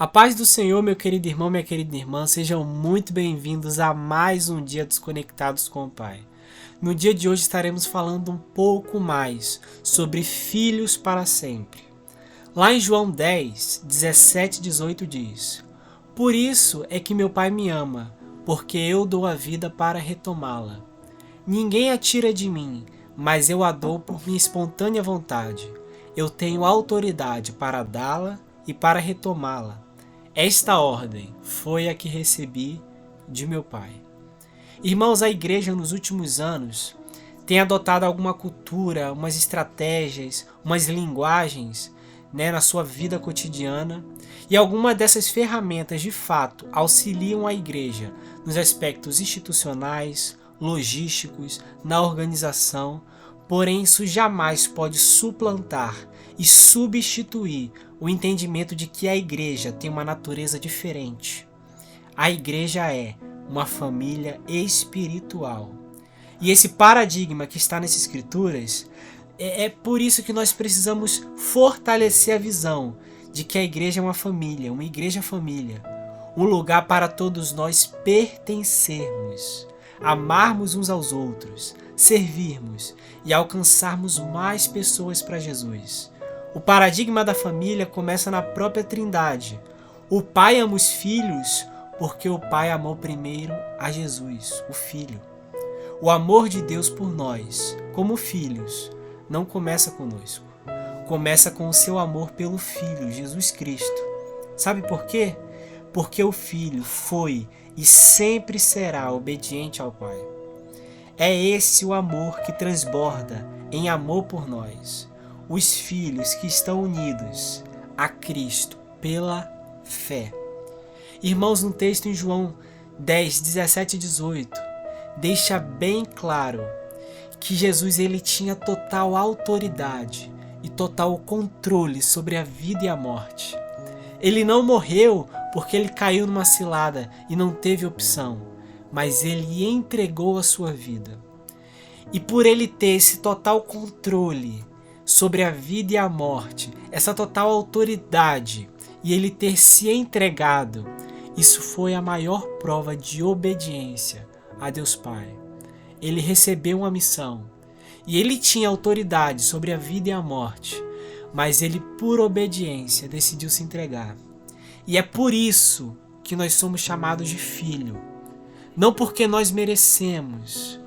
A paz do Senhor, meu querido irmão, minha querida irmã, sejam muito bem-vindos a mais um dia dos Conectados com o Pai. No dia de hoje estaremos falando um pouco mais sobre filhos para sempre. Lá em João 10, 17 e 18 diz: Por isso é que meu Pai me ama, porque eu dou a vida para retomá-la. Ninguém a tira de mim, mas eu a dou por minha espontânea vontade. Eu tenho autoridade para dá-la e para retomá-la. Esta ordem foi a que recebi de meu Pai. Irmãos, a igreja nos últimos anos tem adotado alguma cultura, umas estratégias, umas linguagens, na sua vida cotidiana, e algumas dessas ferramentas de fato auxiliam a igreja nos aspectos institucionais, logísticos, na organização, porém isso jamais pode suplantar e substituir o entendimento de que a igreja tem uma natureza diferente. A igreja é uma família espiritual. E esse paradigma que está nessas escrituras, é por isso que nós precisamos fortalecer a visão de que a igreja é uma igreja família, um lugar para todos nós pertencermos, amarmos uns aos outros, servirmos e alcançarmos mais pessoas para Jesus. O paradigma da família começa na própria Trindade. O Pai ama os filhos porque o Pai amou primeiro a Jesus, o Filho. O amor de Deus por nós, como filhos, não começa conosco. Começa com o seu amor pelo Filho, Jesus Cristo. Sabe por quê? Porque o Filho foi e sempre será obediente ao Pai. É esse o amor que transborda em amor por nós, os filhos que estão unidos a Cristo pela fé. Irmãos, no texto em João 10, 17 e 18, deixa bem claro que Jesus ele tinha total autoridade e total controle sobre a vida e a morte. Ele não morreu porque ele caiu numa cilada e não teve opção, mas ele entregou a sua vida. E por ele ter esse total controle sobre a vida e a morte, essa total autoridade, e ele ter se entregado, isso foi a maior prova de obediência a Deus Pai. Ele recebeu uma missão, e ele tinha autoridade sobre a vida e a morte, mas ele, por obediência, decidiu se entregar. E é por isso que nós somos chamados de filho. Não porque nós merecemos.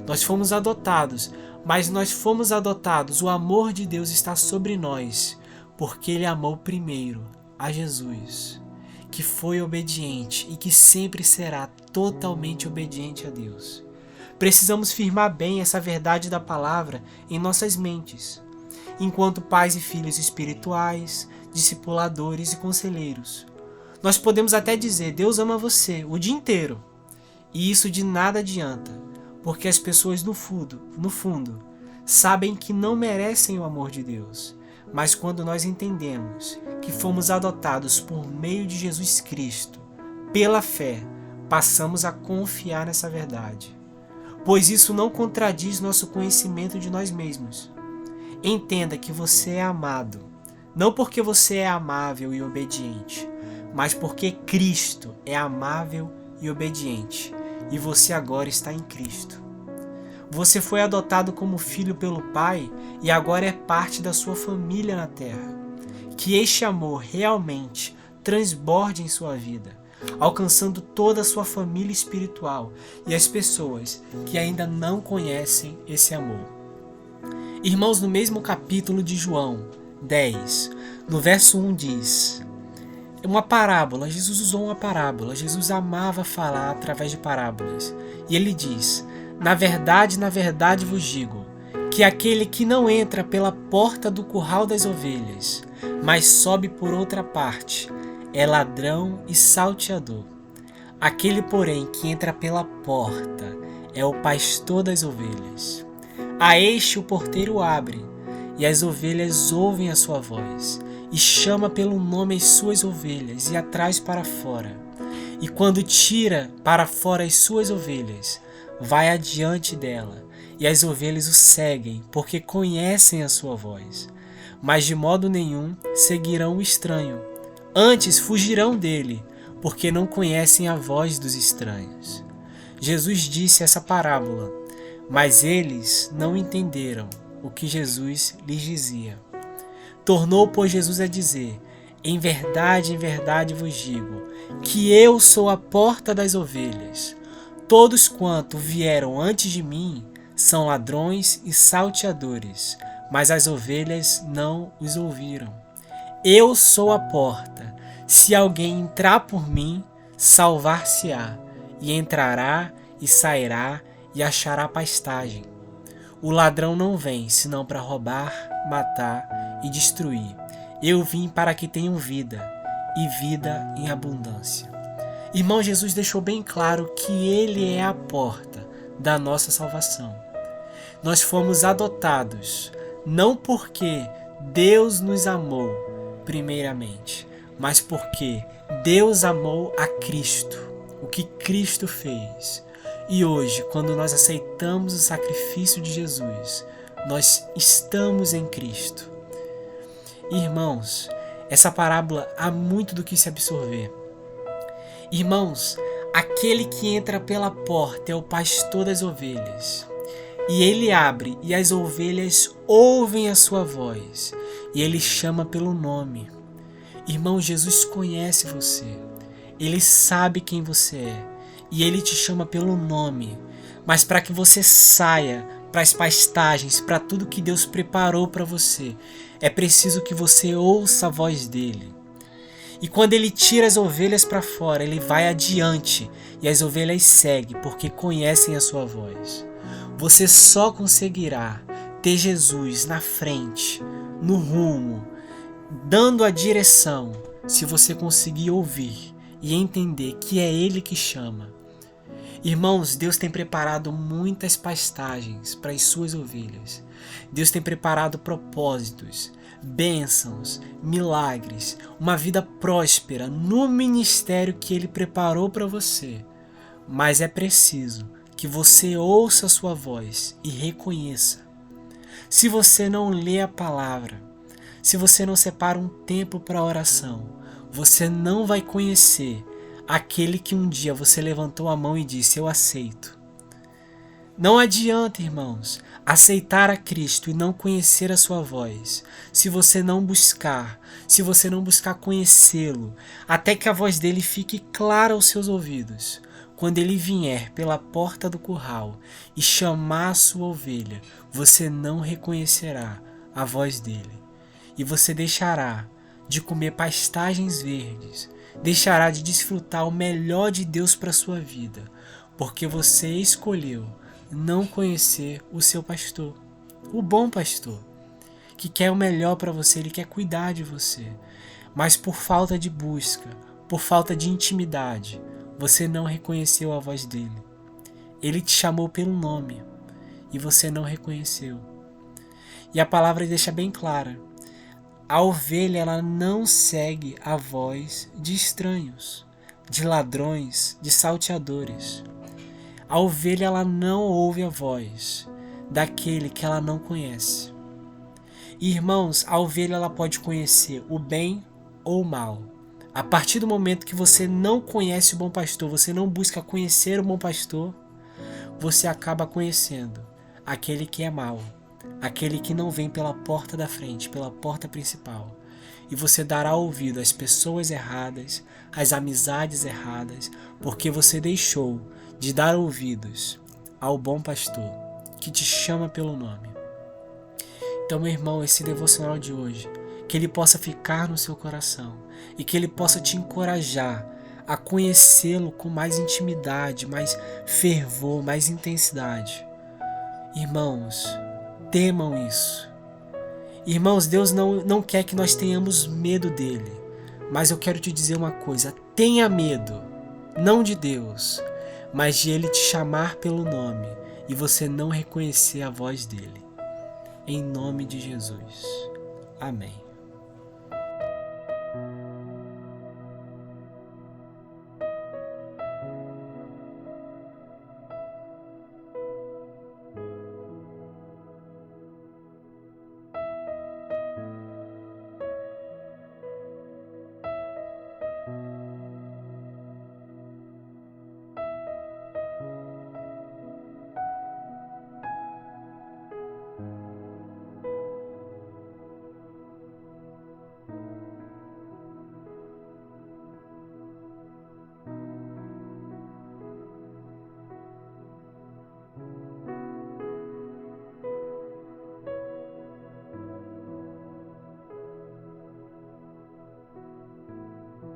Nós fomos adotados, mas nós fomos adotados. O amor de Deus está sobre nós, porque Ele amou primeiro a Jesus, que foi obediente e que sempre será totalmente obediente a Deus. Precisamos firmar bem essa verdade da palavra em nossas mentes, enquanto pais e filhos espirituais, discipuladores e conselheiros. Nós podemos até dizer: Deus ama você o dia inteiro. E isso de nada adianta, porque as pessoas no fundo, sabem que não merecem o amor de Deus. Mas quando nós entendemos que fomos adotados por meio de Jesus Cristo, pela fé, passamos a confiar nessa verdade. Pois isso não contradiz nosso conhecimento de nós mesmos. Entenda que você é amado, não porque você é amável e obediente, mas porque Cristo é amável e obediente, e você agora está em Cristo. Você foi adotado como filho pelo Pai e agora é parte da sua família na terra. Que este amor realmente transborde em sua vida, alcançando toda a sua família espiritual e as pessoas que ainda não conhecem esse amor. Irmãos, no mesmo capítulo de João 10, no verso 1 diz: uma parábola, Jesus usou uma parábola, Jesus amava falar através de parábolas. E ele diz: na verdade vos digo, que aquele que não entra pela porta do curral das ovelhas, mas sobe por outra parte, é ladrão e salteador. Aquele, porém, que entra pela porta, é o pastor das ovelhas. A este o porteiro abre, e as ovelhas ouvem a sua voz, e chama pelo nome as suas ovelhas, e as traz para fora. E quando tira para fora as suas ovelhas, vai adiante dela, e as ovelhas o seguem, porque conhecem a sua voz. Mas de modo nenhum seguirão o estranho, Antes fugirão dele, porque não conhecem a voz dos estranhos. Jesus disse essa parábola, mas eles não entenderam o que Jesus lhes dizia. Tornou, pois, Jesus a dizer: em verdade vos digo, que eu sou a porta das ovelhas. Todos quanto vieram antes de mim são ladrões e salteadores, mas as ovelhas não os ouviram. Eu sou a porta. Se alguém entrar por mim, salvar-se-á, e entrará e sairá e achará pastagem. O ladrão não vem senão para roubar, matar e destruir. Eu vim para que tenham vida, e vida em abundância. Irmão, Jesus deixou bem claro que Ele é a porta da nossa salvação. Nós fomos adotados, não porque Deus nos amou primeiramente, mas porque Deus amou a Cristo, o que Cristo fez. E hoje, quando nós aceitamos o sacrifício de Jesus, nós estamos em Cristo. Irmãos, essa parábola há muito do que se absorver. Irmãos, aquele que entra pela porta é o pastor das ovelhas. E ele abre, e as ovelhas ouvem a sua voz, e ele chama pelo nome. Irmão, Jesus conhece você. Ele sabe quem você é, e ele te chama pelo nome. Mas para que você saia para as pastagens, para tudo que Deus preparou para você, é preciso que você ouça a voz dele. E quando ele tira as ovelhas para fora, ele vai adiante, e as ovelhas seguem, porque conhecem a sua voz. Você só conseguirá ter Jesus na frente, no rumo, dando a direção, se você conseguir ouvir e entender que é Ele que chama. Irmãos, Deus tem preparado muitas pastagens para as suas ovelhas. Deus tem preparado propósitos, bênçãos, milagres, uma vida próspera no ministério que Ele preparou para você. Mas é preciso que você ouça a sua voz e reconheça. Se você não lê a palavra, se você não separa um tempo para oração, você não vai conhecer aquele que um dia você levantou a mão e disse: eu aceito. Não adianta, irmãos, aceitar a Cristo e não conhecer a sua voz, se você não buscar conhecê-lo, até que a voz dele fique clara aos seus ouvidos. Quando ele vier pela porta do curral e chamar a sua ovelha, você não reconhecerá a voz dele. E você deixará de comer pastagens verdes, deixará de desfrutar o melhor de Deus para a sua vida, porque você escolheu não conhecer o seu pastor, o bom pastor, que quer o melhor para você, ele quer cuidar de você. Mas por falta de busca, por falta de intimidade, você não reconheceu a voz dele. Ele te chamou pelo nome e você não reconheceu. E a palavra deixa bem clara: a ovelha ela não segue a voz de estranhos, de ladrões, de salteadores. A ovelha ela não ouve a voz daquele que ela não conhece. E, irmãos, a ovelha ela pode conhecer o bem ou o mal. A partir do momento que você não conhece o bom pastor, você não busca conhecer o bom pastor, você acaba conhecendo aquele que é mau, aquele que não vem pela porta da frente, pela porta principal. E você dará ouvido às pessoas erradas, às amizades erradas, porque você deixou de dar ouvidos ao bom pastor, que te chama pelo nome. Então, meu irmão, esse devocional de hoje, que ele possa ficar no seu coração e que ele possa te encorajar a conhecê-lo com mais intimidade, mais fervor, mais intensidade. Irmãos, temam isso. Irmãos, Deus não quer que nós tenhamos medo dele, mas eu quero te dizer uma coisa: tenha medo, não de Deus, mas de ele te chamar pelo nome e você não reconhecer a voz dele. Em nome de Jesus. Amém.